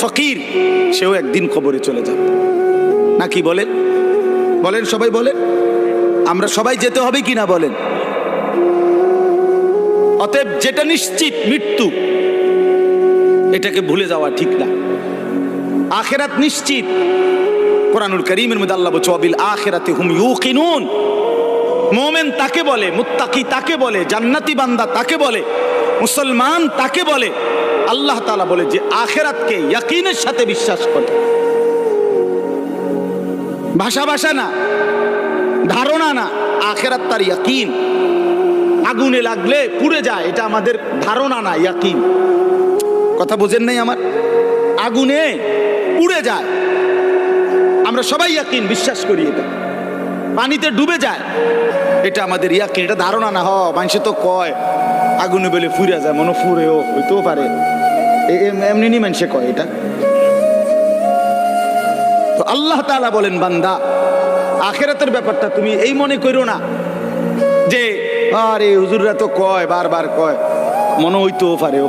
ফকির, সেও একদিন কবরে চলে যাবে। নাকি বলেন? বলেন সবাই বলেন, আমরা সবাই যেতে হবে কিনা বলেন? অতএব যেটা নিশ্চিত মৃত্যু, এটাকে ভুলে যাওয়া ঠিক না। আখিরাত নিশ্চিত। কোরআনুল কারীমের মধ্যে আল্লাহ বলছে ওয়াবিল আখিরাতি হুম ইউকিনুন। মুমিন তাকে বলে, মুত্তাকি তাকে বলে, জান্নাতি বান্দা তাকে বলে, মুসলমান তাকে বলে। আল্লাহ তাআলা বলে যে আখিরাতকে ইয়াকিনের সাথে বিশ্বাস করে। ভাষা ভাষা না, ধারণা না, আখিরাত তার ইয়াকিন। আগুনে লাগলে পুড়ে যায়, এটা আমাদের ধারণা না, ইয়াকিন। কথা বোঝেন নাই আমার? আগুনে পুড়ে যায়, আমরা সবাই ইয়াকিন বিশ্বাস করি। এটা পানিতে ডুবে যায়, এটা আমাদের ইয়াকিন, এটা ধারণা না। মানুষে তো কয় আগুনে বেলে ফুরে যায়, মনে ফুরেও হইতেও পারে, এমনি নি মানুষে কয় এটা। তো আল্লাহ তাআলা বলেন বান্দা, আখিরাতের ব্যাপারটা তুমি এই মনে করো না যে আরে হুজুররা তো কয়, বারবার কয়, মনে হইতেও পারে।